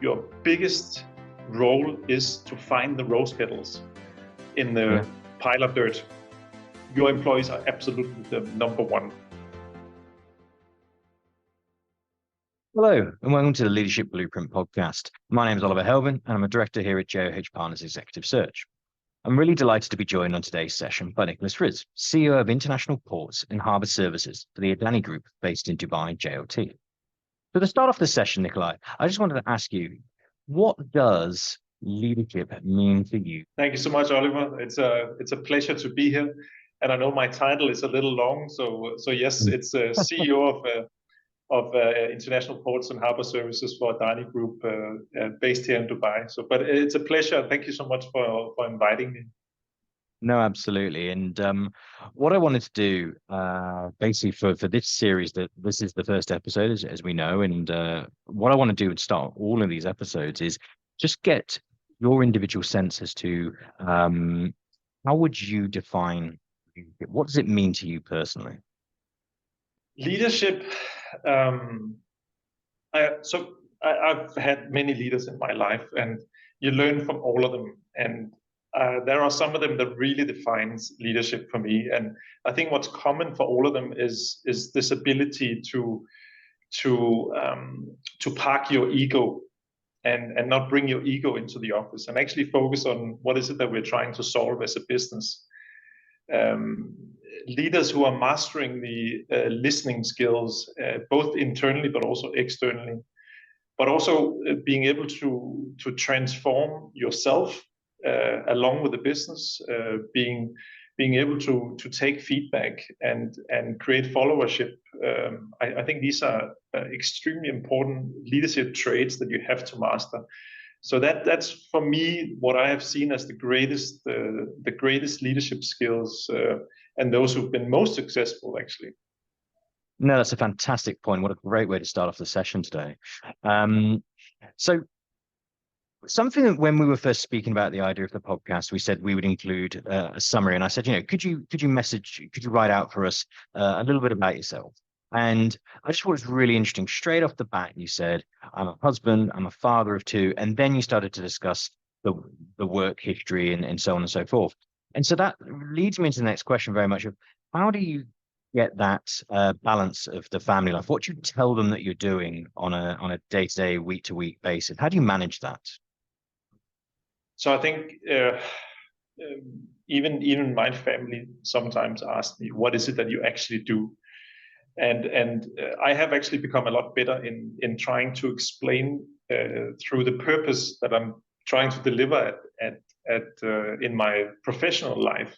your biggest role is to find the rose petals in the pile of dirt. Your employees are absolutely the number one. Hello, and welcome to the Leadership Blueprint podcast. My name is Oliver Helvin, and I'm a director here at JOH Partners Executive Search. I'm really delighted to be joined on today's session by Nicolai Friis, CEO of International Ports and Harbour Services for the Adani Group based in Dubai, JLT. So to start off the session, Nicolai, I just wanted to ask you, what does leadership mean for you? Thank you so much, Oliver. It's a pleasure to be here. And I know my title is a little long, so yes, it's CEO of International Ports and Harbour Services for Adani Group based here in Dubai. But it's a pleasure. Thank you so much for inviting me. No, absolutely. And what I wanted to do, basically for this series, that this is the first episode, as we know, and what I want to do at start all of these episodes is just get your individual sense as to how would you define, what does it mean to you personally? Leadership. I've had many leaders in my life, and you learn from all of them. And there are some of them that really defines leadership for me. And I think what's common for all of them is this ability to park your ego and not bring your ego into the office, and actually focus on what is it that we're trying to solve as a business. Leaders who are mastering the listening skills, both internally but also externally, but also being able to transform yourself along with the business, being able to take feedback and create followership. I think these are extremely important leadership traits that you have to master. So that's for me what I have seen as the greatest leadership skills, and those who've been most successful, actually. No, that's a fantastic point. What a great way to start off the session today. So something that when we were first speaking about the idea of the podcast, we said we would include a summary, and I said, could you write out for us a little bit about yourself? And I just thought it was really interesting. Straight off the bat, you said, I'm a husband, I'm a father of two, and then you started to discuss the work history and so on and so forth. And so that leads me into the next question very much of how do you get that balance of the family life? What do you tell them that you're doing on a day-to-day, week-to-week basis? How do you manage that? So I think even my family sometimes ask me, what is it that you actually do? And I have actually become a lot better in trying to explain through the purpose that I'm trying to deliver in my professional life,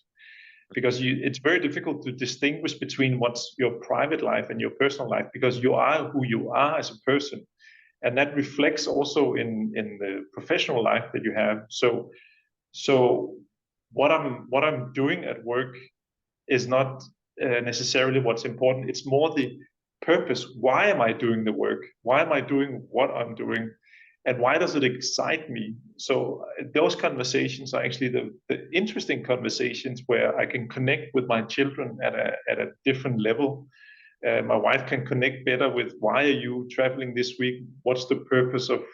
because it's very difficult to distinguish between what's your private life and your personal life, because you are who you are as a person, and that reflects also in the professional life that you have. So what I'm doing at work is not necessarily what's important. It's more the purpose. Why am I doing the work? Why am I doing what I'm doing? And why does it excite me? So those conversations are actually the interesting conversations where I can connect with my children at a different level. My wife can connect better with, why are you traveling this week? What's the purpose of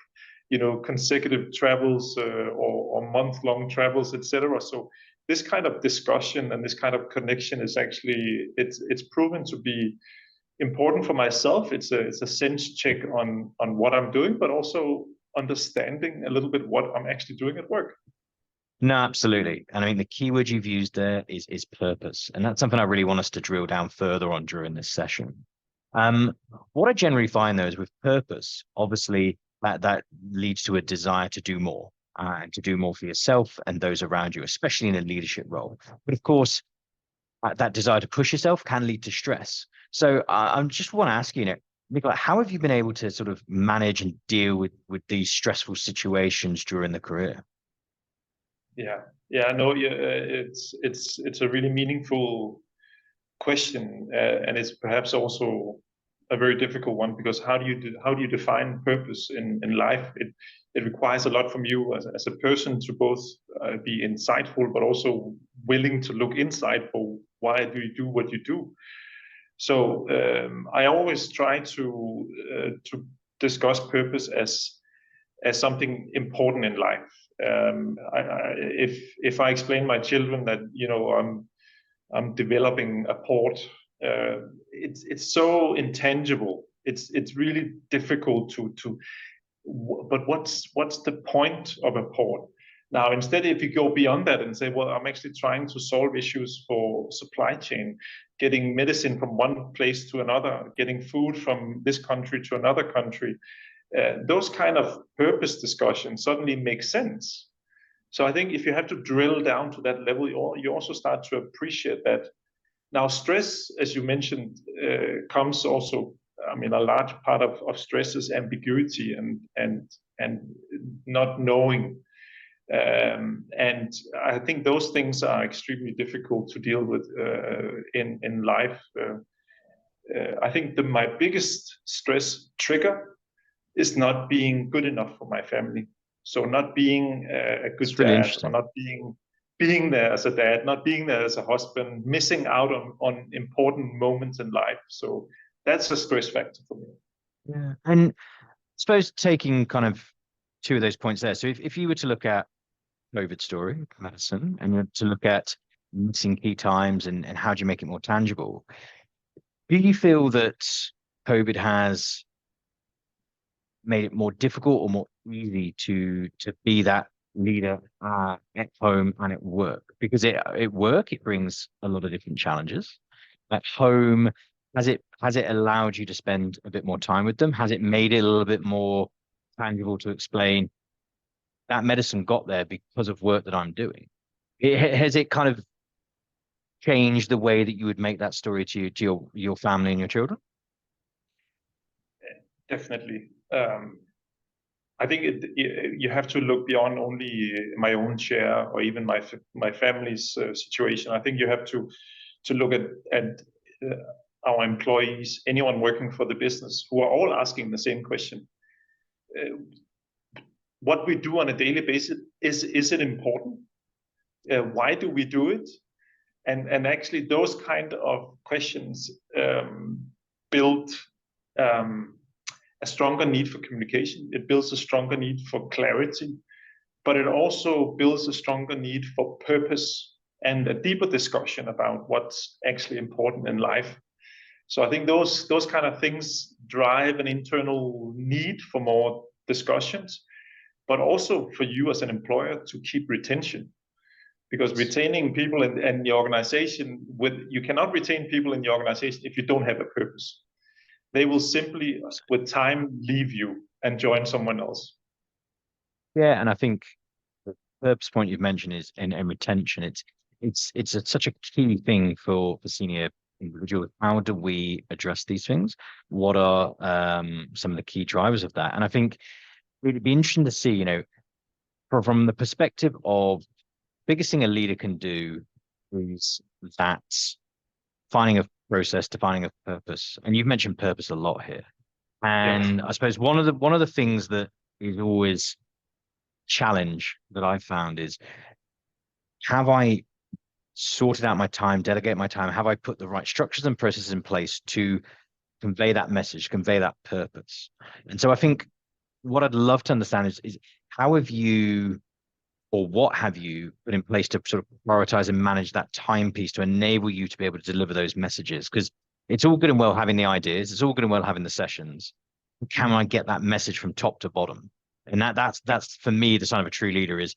consecutive travels or month-long travels, etc. So this kind of discussion and this kind of connection is actually, it's proven to be important for myself. It's a sense check on what I'm doing, but also understanding a little bit what I'm actually doing at work. No, absolutely. And I mean, the key word you've used there is purpose. And that's something I really want us to drill down further on during this session. What I generally find, though, is with purpose, obviously, that leads to a desire to do more, and to do more for yourself and those around you, especially in a leadership role. But of course, that desire to push yourself can lead to stress. So I just want to ask you, Nicolai, how have you been able to sort of manage and deal with these stressful situations during the career? No, it's a really meaningful question, and it's perhaps also a very difficult one, because how do you define purpose in life? It requires a lot from you as a person to both be insightful, but also willing to look inside for why do you do what you do. So I always try to discuss purpose as as something important in life. If I explain my children that, you know, I'm developing a port, it's so intangible. It's really difficult to. But what's the point of a port? Now, instead, if you go beyond that and say, well, I'm actually trying to solve issues for supply chain, getting medicine from one place to another, getting food from this country to another country, those kind of purpose discussions suddenly make sense. So I think if you have to drill down to that level, you also start to appreciate that. Now, stress, as you mentioned, comes also. I mean, a large part of stress is ambiguity and not knowing. And I think those things are extremely difficult to deal with in life. I think my biggest stress trigger is not being good enough for my family. So not being a good dad, or not being there as a dad, not being there as a husband, missing out on important moments in life. So that's a stress factor for me. Yeah, and I suppose taking kind of two of those points there. So if you were to look at COVID story, medicine, and you're to look at missing key times and how do you make it more tangible, do you feel that COVID has made it more difficult or more easy to be that leader at home and at work? Because at work it brings a lot of different challenges. At home, has it allowed you to spend a bit more time with them? Has it made it a little bit more tangible to explain that medicine got there because of work that I'm doing? Has it kind of changed the way that you would make that story to your family and your children? Definitely. I think you have to look beyond only my own share or even my family's situation. I think you have to look at our employees, anyone working for the business, who are all asking the same question. What we do on a daily basis, is it important? Why do we do it? And actually those kind of questions build a stronger need for communication. It builds a stronger need for clarity, but it also builds a stronger need for purpose and a deeper discussion about what's actually important in life. So I think those kind of things drive an internal need for more discussions, but also for you as an employer to keep retention. Because retaining people in the organization, you cannot retain people in the organization if you don't have a purpose. They will simply, with time, leave you and join someone else. Yeah, and I think the purpose point you've mentioned is in retention. It's such a key thing for senior individuals. How do we address these things? What are some of the key drivers of that? And I think it'd be interesting to see, you know, from the perspective of biggest thing a leader can do is that finding a process, defining a purpose. And you've mentioned purpose a lot here. And I suppose one of the things that is always challenge that I've found is, have I sorted out my time, delegate my time? Have I put the right structures and processes in place to convey that message, convey that purpose? And so I think what I'd love to understand is how have you, or what have you put in place to sort of prioritize and manage that time piece to enable you to be able to deliver those messages? Because it's all good and well having the ideas, it's all good and well having the sessions. Can I get that message from top to bottom? And that's for me the sign of a true leader is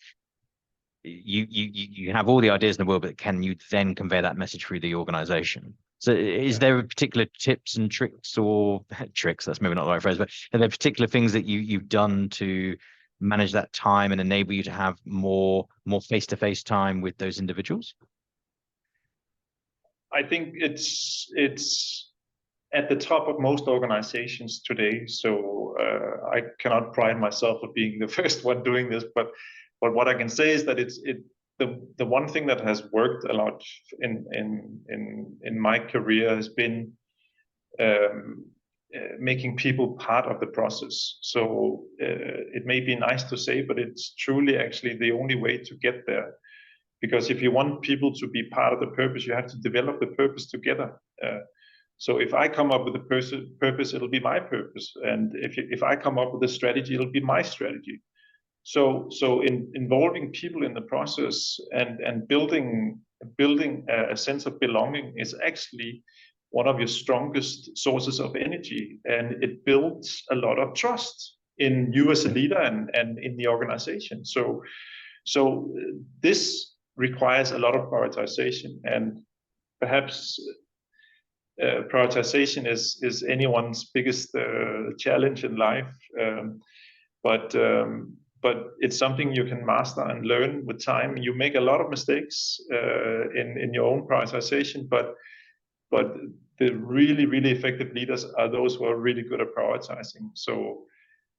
you have all the ideas in the world, but can you then convey that message through the organization? So is there a particular tips and tricks, or tricks, that's maybe not the right phrase, but are there particular things that you've done to manage that time and enable you to have more face-to-face time with those individuals? I think it's at the top of most organizations today. So I cannot pride myself of being the first one doing this, but what I can say is that the one thing that has worked a lot in my career has been making people part of the process. So it may be nice to say, but it's truly actually the only way to get there. Because if you want people to be part of the purpose, you have to develop the purpose together. So if I come up with a purpose, it'll be my purpose, and if I come up with a strategy, it'll be my strategy. So in involving people in the process and building a sense of belonging is actually one of your strongest sources of energy, and it builds a lot of trust in you as a leader and in the organization. So this requires a lot of prioritization, and perhaps prioritization is anyone's biggest challenge in life, but it's something you can master and learn with time. You make a lot of mistakes in your own prioritization, but the really effective leaders are those who are really good at prioritizing. So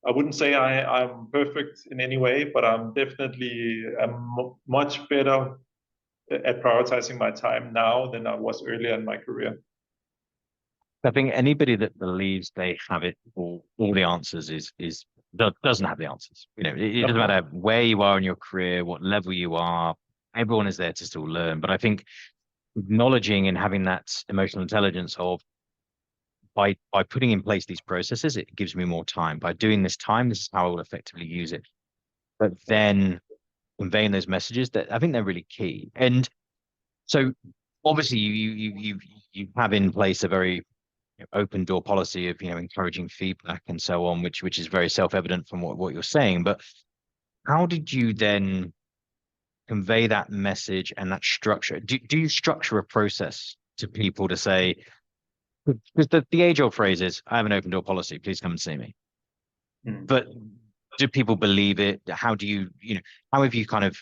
I wouldn't say I'm perfect in any way, but I'm definitely much better at prioritizing my time now than I was earlier in my career. I think anybody that believes they have it all the answers doesn't have the answers. You know, it doesn't matter where you are in your career, what level you are. Everyone is there to still learn. But I think acknowledging and having that emotional intelligence of by putting in place these processes, it gives me more time. By doing this time, this is how I will effectively use it. But then conveying those messages, that I think they're really key. And so obviously you have in place a very open door policy of encouraging feedback and so on, which is very self-evident from what you're saying. But how did you then convey that message and that structure? Do you structure a process to people to say, because the age-old phrase is, I have an open door policy, please come and see me. But do people believe it? How do how have you kind of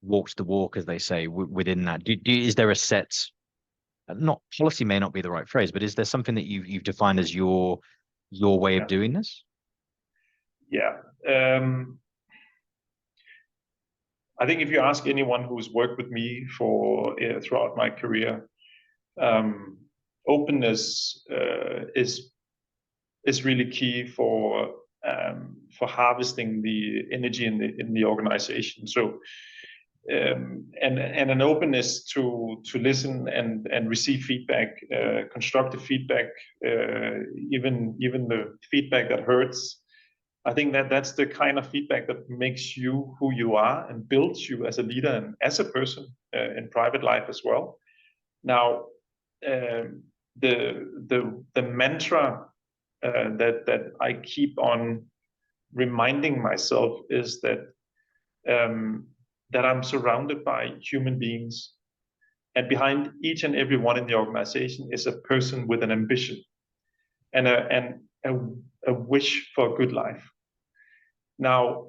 walked the walk, as they say, within that? Is there a set, not policy may not be the right phrase, but is there something that you've defined as your way of doing this? Yeah. I think if you ask anyone who's worked with me throughout my career, openness is really key for harvesting the energy in the organization. So and an openness to listen and receive feedback, constructive feedback, even the feedback that hurts. I think that's the kind of feedback that makes you who you are and builds you as a leader and as a person in private life as well. Now, the mantra that I keep on reminding myself is that I'm surrounded by human beings, and behind each and every one in the organization is a person with an ambition and a wish for a good life. Now,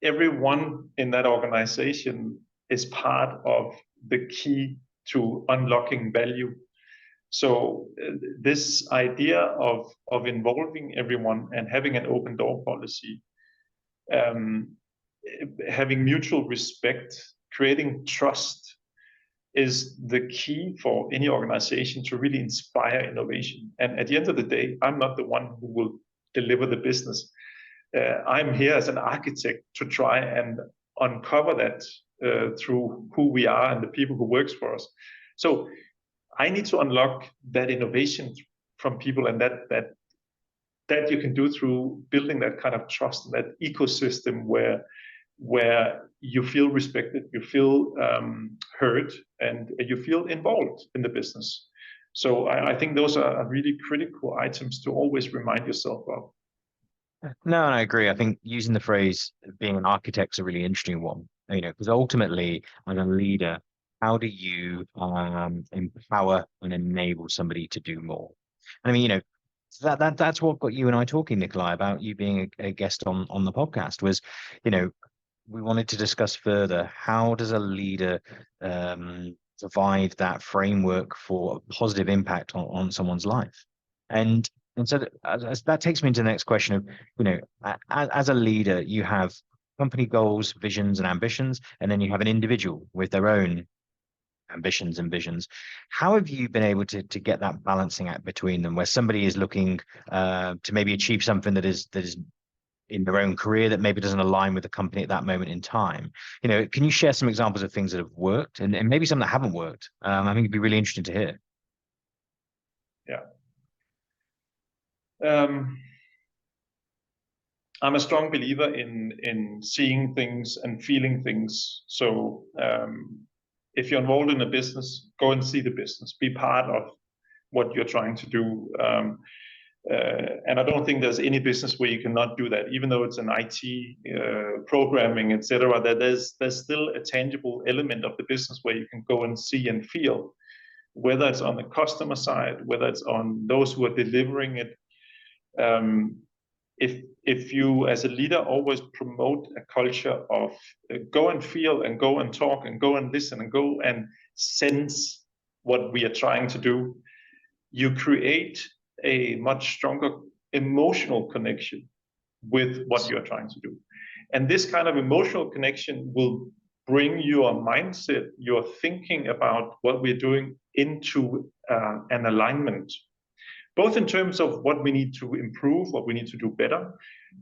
everyone in that organization is part of the key to unlocking value. So this idea of involving everyone and having an open door policy, having mutual respect, creating trust is the key for any organization to really inspire innovation. And at the end of the day, I'm not the one who will deliver the business. I'm here as an architect to try and uncover that through who we are and the people who works for us. So I need to unlock that innovation from people, and that you can do through building that kind of trust, that ecosystem where you feel respected, you feel heard, and you feel involved in the business. So I think those are really critical items to always remind yourself of. No, I agree. I think using the phrase being an architect is a really interesting one, because ultimately, as a leader, how do you empower and enable somebody to do more? And I mean, that's what got you and I talking, Nicolai, about you being a guest on the podcast was, we wanted to discuss further, how does a leader provide that framework for a positive impact on someone's life? And so that takes me into the next question of, as a leader, you have company goals, visions, and ambitions, and then you have an individual with their own ambitions and visions. How have you been able to get that balancing act between them, where somebody is looking to maybe achieve something that is in their own career that maybe doesn't align with the company at that moment in time? Can you share some examples of things that have worked and maybe some that haven't worked? I think it'd be really interesting to hear. Yeah. I'm a strong believer in seeing things and feeling things. So if you're involved in a business, go and see the business, be part of what you're trying to do. And I don't think there's any business where you cannot do that, even though it's an IT programming, etc. That there's still a tangible element of the business where you can go and see and feel, whether it's on the customer side, whether it's on those who are delivering it. If you as a leader always promote a culture of go and feel and go and talk and go and listen and go and sense what we are trying to do, you create a much stronger emotional connection with what you are trying to do. And this kind of emotional connection will bring your mindset, your thinking about what we're doing into an alignment, both in terms of what we need to improve, what we need to do better,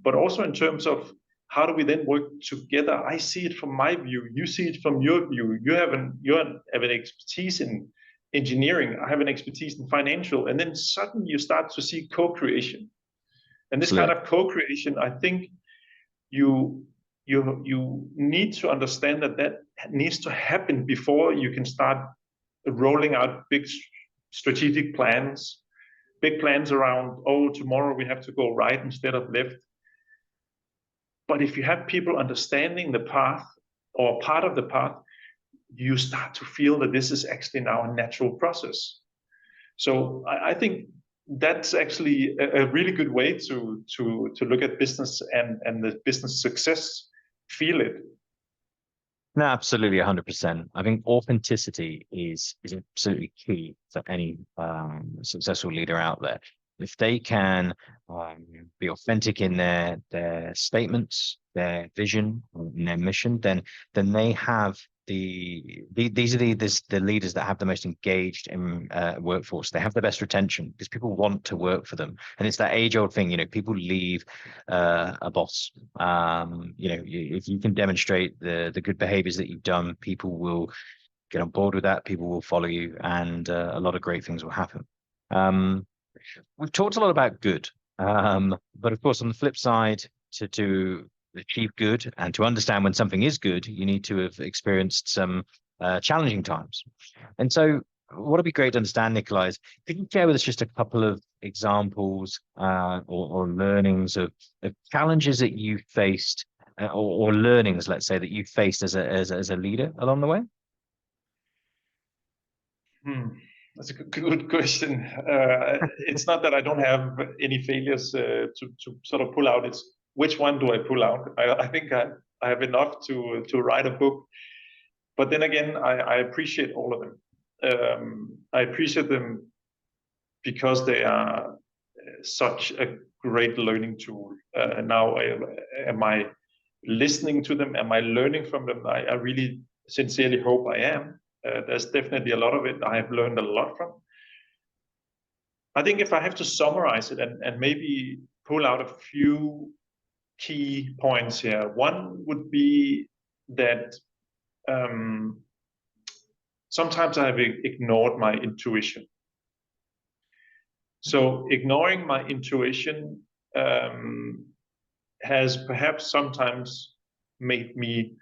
but also in terms of how do we then work together. I see it from my view, you see it from your view. You have an expertise in engineering, I have an expertise in financial, and then suddenly you start to see co-creation. And this kind of co-creation, I think you need to understand that needs to happen before you can start rolling out big strategic plans, big plans around, oh, tomorrow we have to go right instead of left. But if you have people understanding the path or part of the path, you start to feel that this is actually now a natural process. So I think that's actually a really good way to look at business and the business success. Feel it. No, absolutely, 100%. I think authenticity is absolutely key for any successful leader out there. If they can be authentic in their statements, their vision, and their mission, then they have these are the leaders that have the most engaged workforce. They have the best retention because people want to work for them, and it's that age-old thing. People leave a boss. If you can demonstrate the good behaviors that you've done, people will get on board with that. People will follow you, and a lot of great things will happen. We've talked a lot about good, but of course, on the flip side, to achieve good and to understand when something is good, you need to have experienced some challenging times. And so what would be great to understand, Nicolai, is could you share with us just a couple of examples or learnings of challenges that you faced or learnings, let's say, that you faced as a leader along the way? That's a good question. It's not that I don't have any failures to sort of pull out. It's which one do I pull out? I think I have enough to write a book. But then again, I appreciate all of them. I appreciate them because they are such a great learning tool. Now, am I listening to them? Am I learning from them? I really sincerely hope I am. There's definitely a lot of it I have learned a lot from. I think if I have to summarize it and maybe pull out a few key points here, one would be that sometimes I have ignored my intuition. So ignoring my intuition has perhaps sometimes made me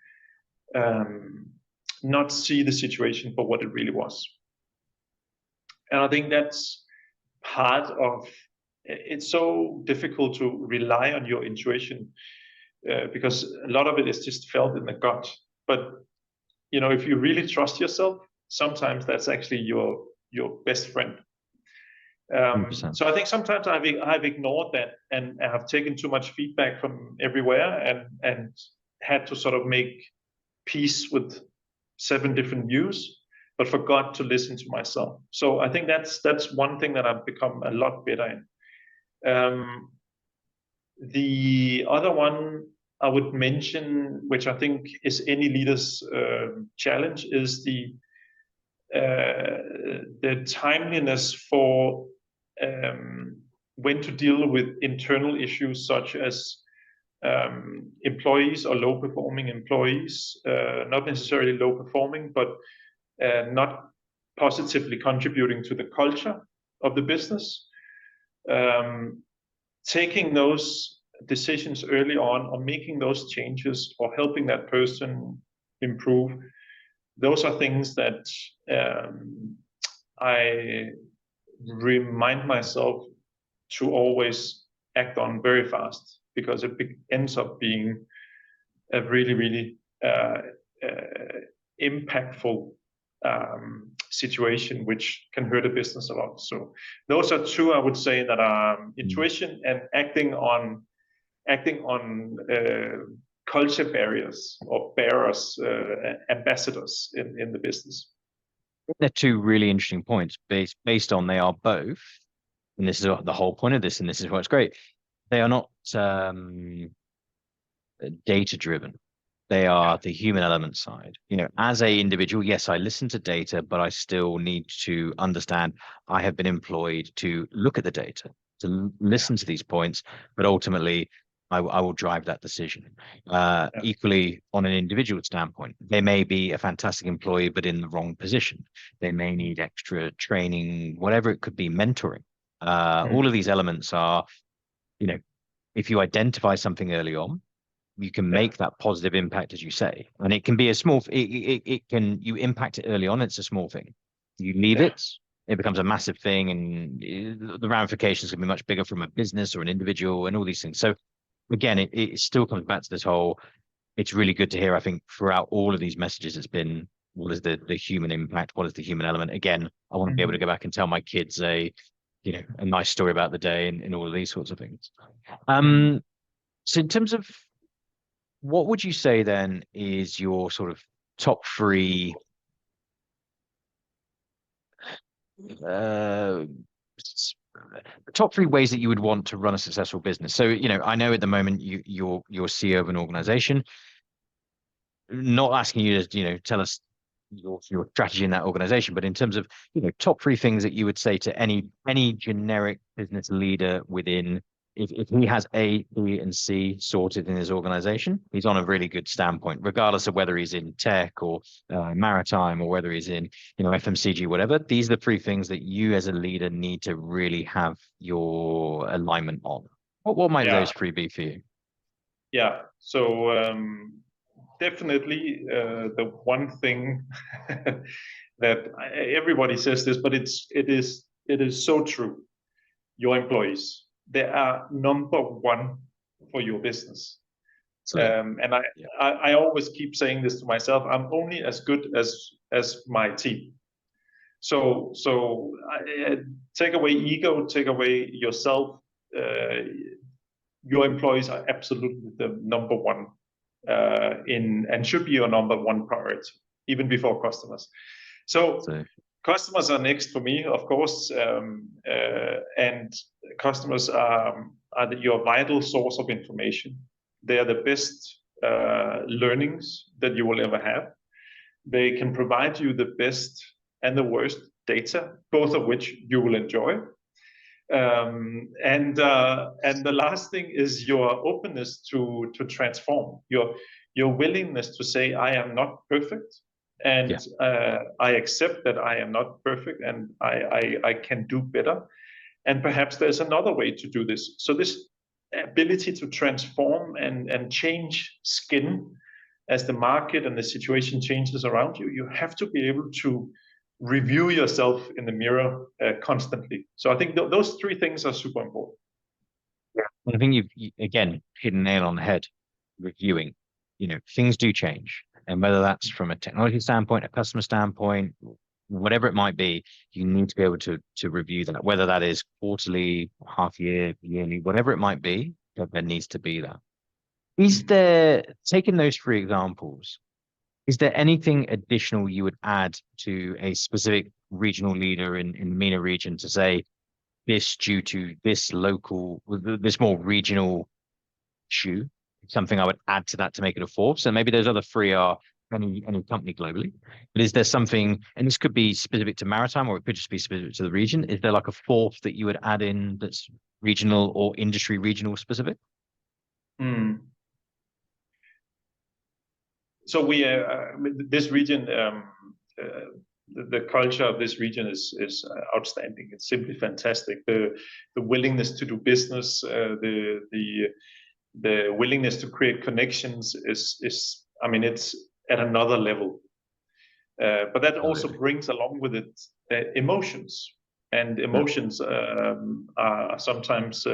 not see the situation for what it really was. And I think that's part of it's so difficult to rely on your intuition because a lot of it is just felt in the gut. But if you really trust yourself, sometimes that's actually your best friend. So I think sometimes I've ignored that and I have taken too much feedback from everywhere and had to sort of make peace with 7 different views, but forgot to listen to myself. So I think that's one thing that I've become a lot better in. The other one I would mention, which I think is any leader's challenge, is the timeliness for when to deal with internal issues such as employees or low-performing employees, not necessarily low-performing, but not positively contributing to the culture of the business. taking those decisions early on, or making those changes, or helping that person improve, those are things that I remind myself to always act on very fast, because it ends up being a really, really impactful situation, which can hurt a business a lot. So those are two, I would say, that are intuition and acting on culture barriers, or bearers, ambassadors in the business. They're two really interesting points based on they are both, and this is the whole point of this, and this is what's great. They are not data driven. They are the human element side. As a individual, yes, I listen to data, but I still need to understand I have been employed to look at the data, to listen to these points, but ultimately I will drive that decision. Equally, on an individual standpoint, they may be a fantastic employee, but in the wrong position. They may need extra training, whatever it could be, mentoring. All of these elements are, if you identify something early on, you can make that positive impact, as you say, and it can be a small. You impact it early on. It's a small thing. You leave it becomes a massive thing, and the ramifications can be much bigger from a business or an individual, and all these things. So again, it still comes back to this whole. It's really good to hear. I think throughout all of these messages, it's been what is the human impact? What is the human element? Again, I want to be able to go back and tell my kids a nice story about the day and all of these sorts of things. So in terms of, what would you say then is your sort of top three ways that you would want to run a successful business? So, I know at the moment you're CEO of an organization. Not asking you to, tell us your strategy in that organization, but in terms of, top three things that you would say to any generic business leader within. If he has A, B, and C sorted in his organization, he's on a really good standpoint, regardless of whether he's in tech or maritime, or whether he's in FMCG, whatever. These are the three things that you as a leader need to really have your alignment on. What might those three be for you? Yeah. So definitely the one thing that everybody says this, but it is so true. Your employees. They are number one for your business. And I always keep saying this to myself. I'm only as good as my team. So take away ego, take away yourself. Your employees are absolutely the number one and should be your number one priority, even before customers. So customers are next for me, of course, and customers are your vital source of information. They are the best learnings that you will ever have. They can provide you the best and the worst data, both of which you will enjoy. And the last thing is your openness to transform, your willingness to say, I am not perfect. And I accept that I am not perfect, and I can do better. And perhaps there's another way to do this. So this ability to transform and change skin as the market and the situation changes around you, you have to be able to review yourself in the mirror constantly. So I think those three things are super important. I think you've again hit a nail on the head. Reviewing, things do change. And whether that's from a technology standpoint, a customer standpoint, whatever it might be, you need to be able to review that, whether that is quarterly, half year, yearly, whatever it might be, there needs to be that. Is there, taking those three examples, is there anything additional you would add to a specific regional leader in the MENA region to say this due to this local, this more regional issue? Something I would add to that to make it a fourth. So maybe those other three are any company globally. But is there something, and this could be specific to maritime, or it could just be specific to the region? Is there like a fourth that you would add in that's regional or industry regional specific? So we this region the culture of this region is outstanding. It's simply fantastic. The willingness to do business, the willingness to create connections is I mean, it's at another level. But that also brings along with it emotions, and emotions are sometimes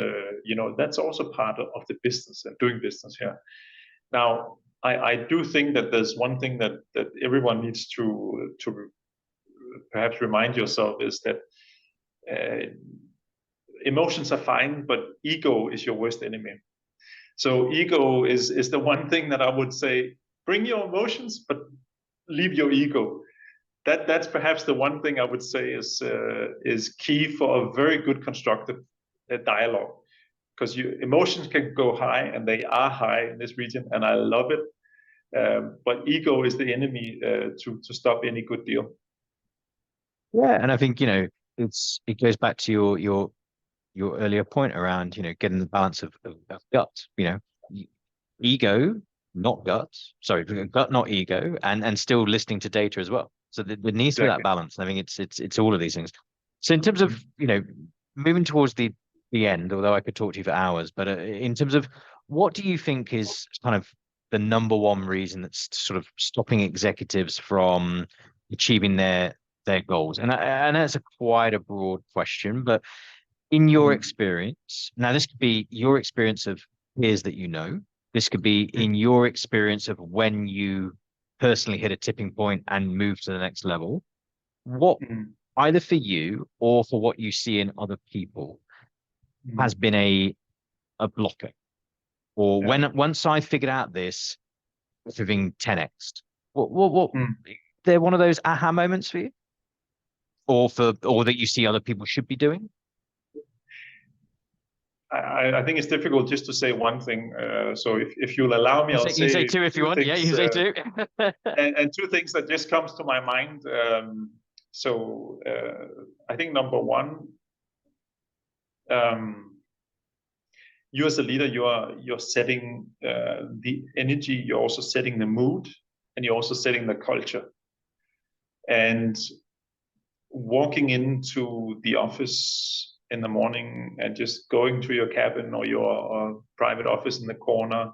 that's also part of the business and doing business here. Now, I do think that there's one thing that everyone needs to perhaps remind yourself is that emotions are fine, but ego is your worst enemy. So ego is the one thing that I would say, bring your emotions, but leave your ego. That's perhaps the one thing I would say is key for a very good constructive dialogue, because your emotions can go high, and they are high in this region, and I love it. But ego is the enemy to stop any good deal. Yeah, and I think it goes back to your earlier point around getting the balance of gut. Ego, not guts. Sorry, gut, not ego, and still listening to data as well. So there needs to be that balance. I mean, it's all of these things. So in terms of moving towards the end, although I could talk to you for hours, but in terms of what do you think is kind of the number one reason that's sort of stopping executives from achieving their goals? And that's quite a broad question, but in your experience, now this could be your experience of peers that this could be in your experience of when you personally hit a tipping point and move to the next level. What, either for you or for what you see in other people, has been a blocker? Or once I figured out this, moving 10x. What they're one of those aha moments for you? Or that you see other people should be doing? I think it's difficult just to say one thing. So if you'll allow me, I'll say, you say two if you want. Yeah, you say two. and two things that just comes to my mind. I think number one, you as a leader, you're setting the energy. You're also setting the mood, and you're also setting the culture. And walking into the office in the morning and just going to your cabin or your private office in the corner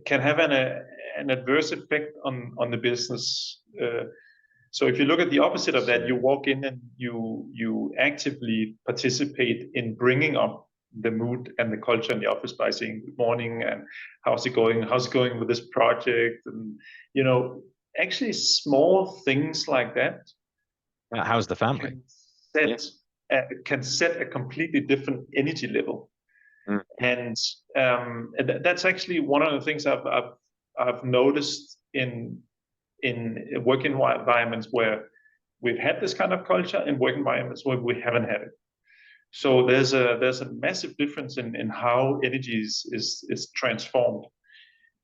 can have an adverse effect on the business. So if you look at the opposite of that, you walk in and you actively participate in bringing up the mood and the culture in the office by saying good morning and how's it going with this project, and actually small things like that. How's the family? Can set a completely different energy level, and that's actually one of the things I've noticed in work environments where we've had this kind of culture, and work environments where we haven't had it. So there's a massive difference in how energy is transformed.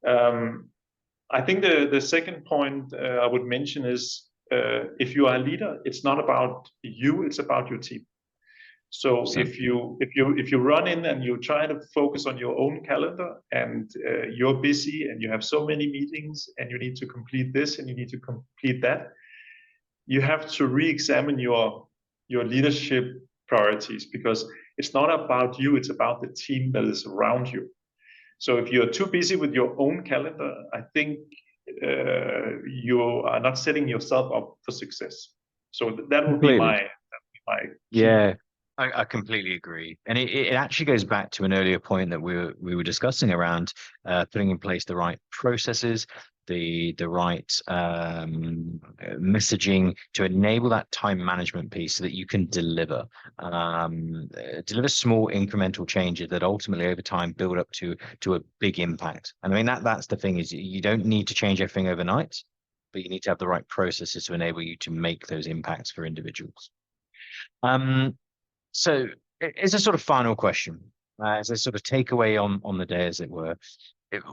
I think the second point I would mention is, if you are a leader, it's not about you, it's about your team. So if you run in and you try to focus on your own calendar, and you're busy and you have so many meetings and you need to complete this and you need to complete that, you have to re-examine your leadership priorities, because it's not about you, it's about the team that is around you. So if you're too busy with your own calendar, I think you are not setting yourself up for success. So that would be my yeah. I completely agree, and it actually goes back to an earlier point that we were discussing around putting in place the right processes, the right messaging to enable that time management piece, so that you can deliver small incremental changes that ultimately over time build up to a big impact. And I mean that's the thing, is you don't need to change everything overnight, but you need to have the right processes to enable you to make those impacts for individuals. So as a sort of final question, as a sort of takeaway on the day, as it were,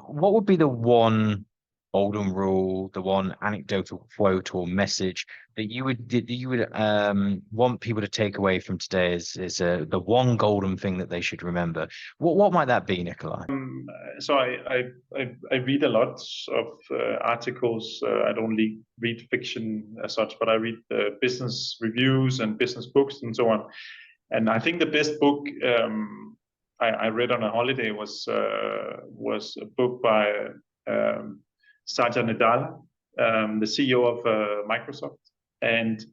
what would be the one golden rule, the one anecdotal quote or message that you would want people to take away from today is the one golden thing that they should remember? What might that be, Nicolai? So I read a lot of articles. I don't read fiction as such, but I read business reviews and business books and so on. And I think the best book I read on a holiday was a book by Satya Nadella, the CEO of Microsoft, and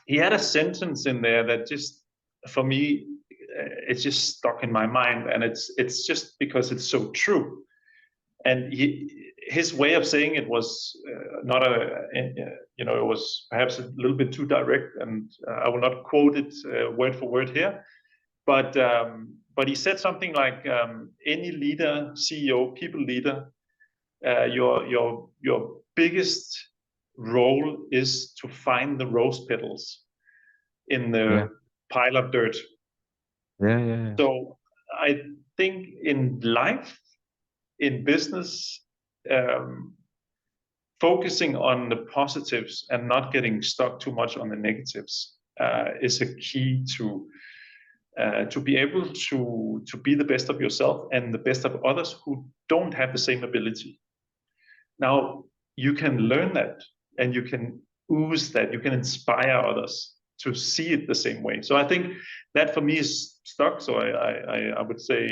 he had a sentence in there that just, for me, it's just stuck in my mind, and it's just because it's so true. And his way of saying it was not it was perhaps a little bit too direct, and I will not quote it word for word here, but he said something like, any leader, CEO, people leader, your biggest role is to find the rose petals in the pile of dirt. Yeah. So I think in life, in business, focusing on the positives and not getting stuck too much on the negatives is a key to be able to be the best of yourself and the best of others who don't have the same ability. Now, you can learn that, and you can ooze that, you can inspire others to see it the same way. So I think that for me is stuck. So I would say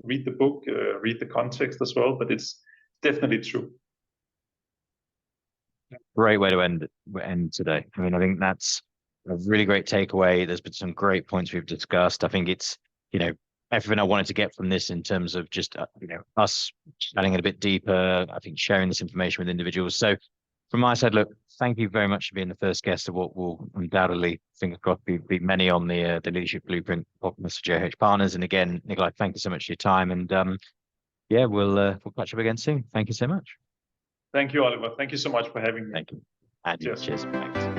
read the book, read the context as well, but it's definitely true. Great way to end today. I mean, I think that's a really great takeaway. There's been some great points we've discussed. I think it's, everything I wanted to get from this in terms of just, us chatting it a bit deeper, I think sharing this information with individuals. So from my side, look, thank you very much for being the first guest of what will undoubtedly, fingers crossed, be many on the Leadership Blueprint Openness for JH Partners. And again, Nicolai, thank you so much for your time. And we'll catch up again soon. Thank you so much. Thank you, Oliver. Thank you so much for having me. Thank you. And cheers. Thanks.